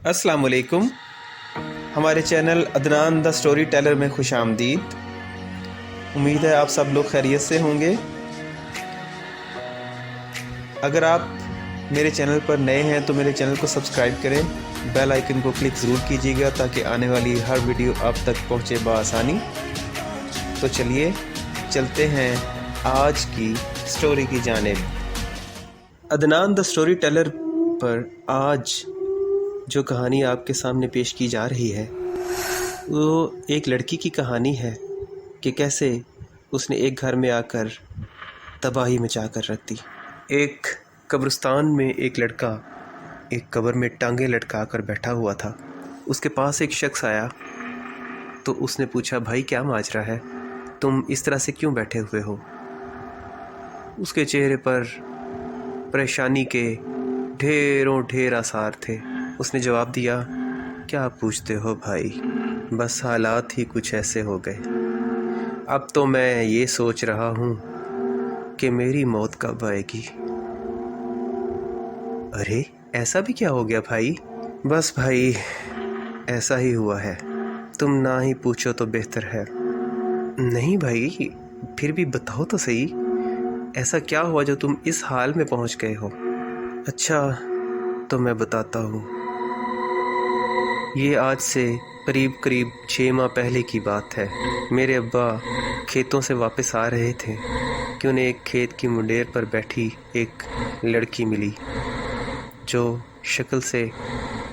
अस्सलाम वालेकुम। हमारे channel Adnan the story teller में खुश आमदीद। उम्मीद है आप सब लोग खैरियत से होंगे। अगर आप मेरे चैनल पर नए हैं तो मेरे चैनल को सब्सक्राइब करें, बेल आइकन को क्लिक ज़रूर कीजिएगा ताकि आने वाली हर वीडियो आप तक पहुंचे बआसानी। तो चलिए चलते हैं आज की स्टोरी की जानिब। अदनान द स्टोरी टेलर पर आज जो कहानी आपके सामने पेश की जा रही है वो एक लड़की की कहानी है कि कैसे उसने एक घर में आकर तबाही मचा कर रख दी। एक कब्रिस्तान में एक लड़का एक कब्र में टांगे लटका कर बैठा हुआ था। उसके पास एक शख्स आया तो उसने पूछा, भाई क्या माजरा है, तुम इस तरह से क्यों बैठे हुए हो? उसके चेहरे पर परेशानी के ढेरों ढेर आसार थे। उसने जवाब दिया, क्या पूछते हो भाई, बस हालात ही कुछ ऐसे हो गए। अब तो मैं ये सोच रहा हूँ कि मेरी मौत कब आएगी। अरे ऐसा भी क्या हो गया भाई? बस भाई ऐसा ही हुआ है, तुम ना ही पूछो तो बेहतर है। नहीं भाई फिर भी बताओ तो सही, ऐसा क्या हुआ जो तुम इस हाल में पहुँच गए हो? अच्छा तो मैं बताता हूँ। ये आज से करीब 6 माह पहले की बात है। मेरे अब्बा खेतों से वापस आ रहे थे कि उन्हें एक खेत की मुंडेर पर बैठी एक लड़की मिली जो शक्ल से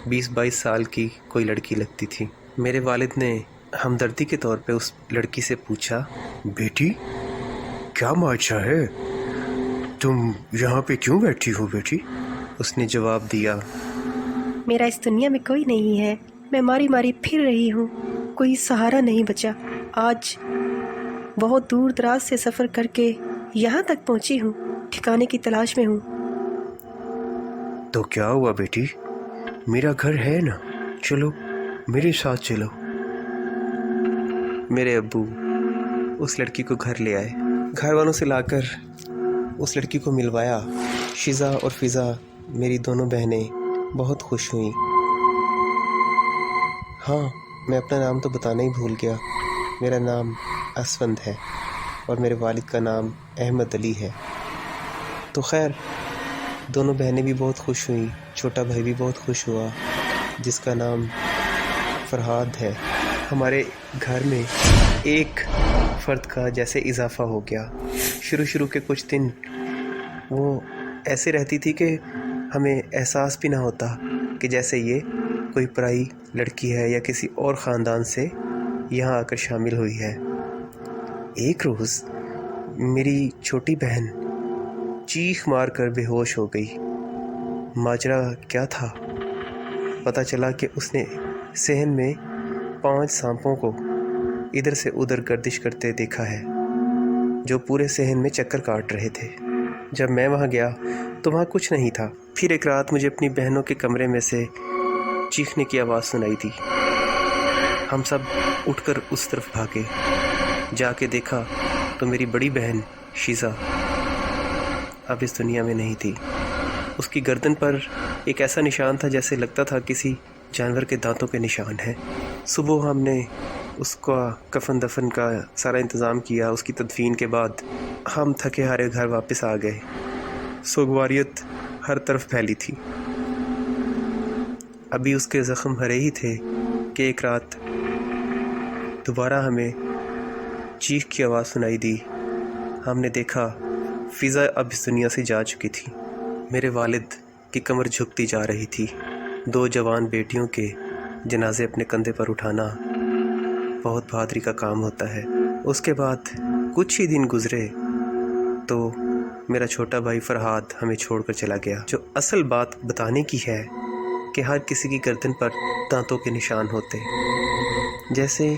20-22 साल की कोई लड़की लगती थी। मेरे वालिद ने हमदर्दी के तौर पे उस लड़की से पूछा, बेटी क्या माजरा है, तुम यहाँ पे क्यों बैठी हो बेटी? उसने जवाब दिया, मेरा इस दुनिया में कोई नहीं है, मैं मारी मारी फिर रही हूँ, कोई सहारा नहीं बचा। आज बहुत दूर दराज से सफ़र करके यहाँ तक पहुँची हूँ, ठिकाने की तलाश में हूँ। तो क्या हुआ बेटी, मेरा घर है ना, चलो मेरे साथ चलो। मेरे अब्बू उस लड़की को घर ले आए। घर वालों से लाकर उस लड़की को मिलवाया। शिज़ा और फ़िज़ा मेरी दोनों बहनें बहुत खुश हुईं। हाँ मैं अपना नाम तो बताना ही भूल गया, मेरा नाम असफंद है और मेरे वालिद का नाम अहमद अली है। तो खैर दोनों बहनें भी बहुत खुश हुईं, छोटा भाई भी बहुत खुश हुआ जिसका नाम फरहाद है। हमारे घर में एक फ़र्द का जैसे इजाफ़ा हो गया। शुरू के कुछ दिन वो ऐसे रहती थी कि हमें एहसास भी ना होता कि जैसे ये कोई पराई लड़की है या किसी और ख़ानदान से यहाँ आकर शामिल हुई है। एक रोज़ मेरी छोटी बहन चीख मार कर बेहोश हो गई। माजरा क्या था? पता चला कि उसने सहन में 5 सांपों को इधर से उधर गर्दिश करते देखा है जो पूरे सहन में चक्कर काट रहे थे। जब मैं वहाँ गया तो वहाँ कुछ नहीं था। फिर एक रात मुझे अपनी बहनों के कमरे में से चीखने की आवाज़ सुनाई दी। हम सब उठकर उस तरफ भागे। जाके देखा तो मेरी बड़ी बहन शीज़ा अब इस दुनिया में नहीं थी। उसकी गर्दन पर एक ऐसा निशान था जैसे लगता था किसी जानवर के दांतों के निशान हैं। सुबह हमने उसका कफन दफन का सारा इंतज़ाम किया। उसकी तदफीन के बाद हम थके हारे घर वापस आ गए। सोगवारियत हर तरफ फैली थी। अभी उसके ज़ख्म हरे ही थे कि एक रात दोबारा हमें चीख की आवाज़ सुनाई दी। हमने देखा फ़िज़ा अब इस दुनिया से जा चुकी थी। मेरे वालिद की कमर झुकती जा रही थी। 2 जवान बेटियों के जनाजे अपने कंधे पर उठाना बहुत बहादुरी का काम होता है। उसके बाद कुछ ही दिन गुजरे तो मेरा छोटा भाई फरहाद हमें छोड़कर चला गया। जो असल बात बताने की है कि हर किसी की गर्दन पर दांतों के निशान होते, जैसे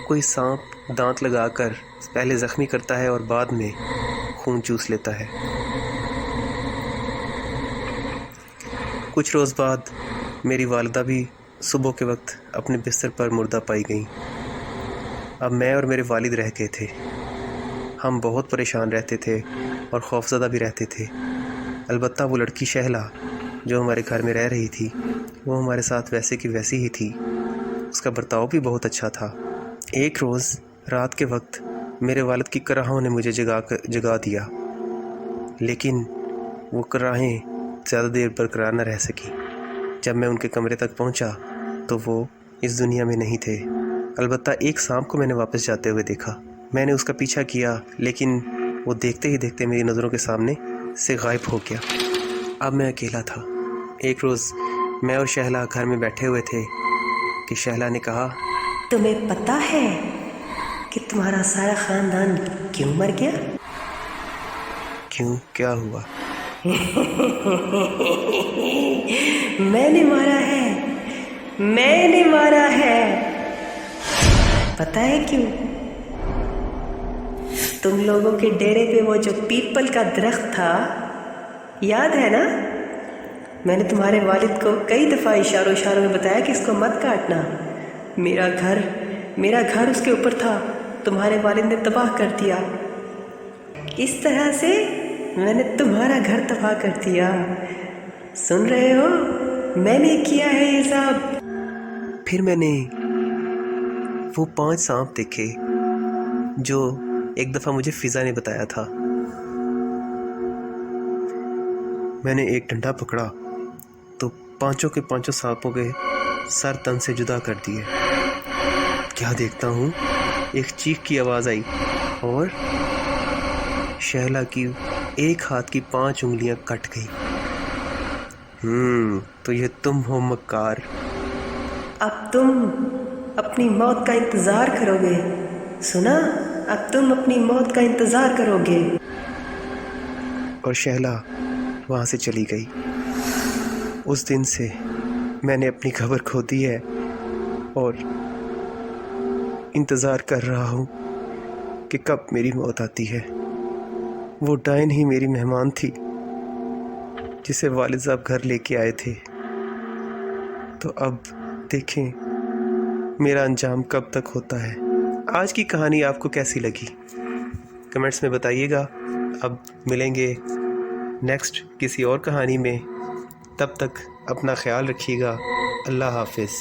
कोई सांप दांत लगाकर पहले ज़ख्मी करता है और बाद में खून चूस लेता है। कुछ रोज़ बाद मेरी वालिदा भी सुबह के वक्त अपने बिस्तर पर मुर्दा पाई गई। अब मैं और मेरे वालिद रह गए थे। हम बहुत परेशान रहते थे और खौफज़दा भी रहते थे। अलबत्ता वो लड़की शहला जो हमारे घर में रह रही थी, وہ ہمارے ساتھ ویسے کی ویسی ہی تھی، اس کا برتاؤ بھی بہت اچھا تھا۔ ایک روز رات کے وقت میرے والد کی کراہوں نے مجھے جگا دیا، لیکن وہ کراہیں زیادہ دیر برقرار نہ رہ سکی۔ جب میں ان کے کمرے تک پہنچا تو وہ اس دنیا میں نہیں تھے، البتہ ایک سانپ کو میں نے واپس جاتے ہوئے دیکھا۔ میں نے اس کا پیچھا کیا، لیکن وہ دیکھتے ہی دیکھتے میری نظروں کے سامنے سے غائب ہو گیا۔ اب میں اکیلا تھا۔ ایک روز میں اور شہلا گھر میں بیٹھے ہوئے تھے کہ شہلا نے کہا، تمہیں پتہ ہے کہ تمہارا سارا خاندان کیوں مر گیا؟ کیوں، کیا ہوا؟ میں نے مارا ہے۔ پتہ ہے کیوں؟ تم لوگوں کے ڈیرے پہ وہ جو پیپل کا درخت تھا، یاد ہے نا؟ میں نے تمہارے والد کو کئی دفعہ اشاروں میں بتایا کہ اس کو مت کاٹنا۔ میرا گھر اس کے اوپر تھا، تمہارے والد نے تباہ کر دیا۔ اس طرح سے میں نے تمہارا گھر تباہ کر دیا۔ سن رہے ہو؟ میں نے کیا ہے یہ سب۔ پھر میں نے وہ 5 سانپ دیکھے جو ایک دفعہ مجھے فضا نے بتایا تھا۔ میں نے ایک ڈنڈا پکڑا تو 5 کے 5 سانپوں کے سر تن سے جدا کر دیے۔ کیا دیکھتا ہوں، ایک چیخ کی آواز آئی اور شہلا کی ایک ہاتھ کی 5 انگلیاں کٹ گئی۔ تو یہ تم ہو مکار۔ اب تم اپنی موت کا انتظار کرو گے، سنا؟ اب تم اپنی موت کا انتظار کرو گے۔ اور شہلا وہاں سے چلی گئی۔ اس دن سے میں نے اپنی خبر کھو دی ہے اور انتظار کر رہا ہوں کہ کب میری موت آتی ہے۔ وہ ڈائن ہی میری مہمان تھی جسے والد صاحب گھر لے کے آئے تھے۔ تو اب دیکھیں میرا انجام کب تک ہوتا ہے۔ آج کی کہانی آپ کو کیسی لگی؟ کمنٹس میں بتائیے گا۔ اب ملیں گے نیکسٹ کسی اور کہانی میں، تب تک اپنا خیال رکھیے گا۔ اللہ حافظ۔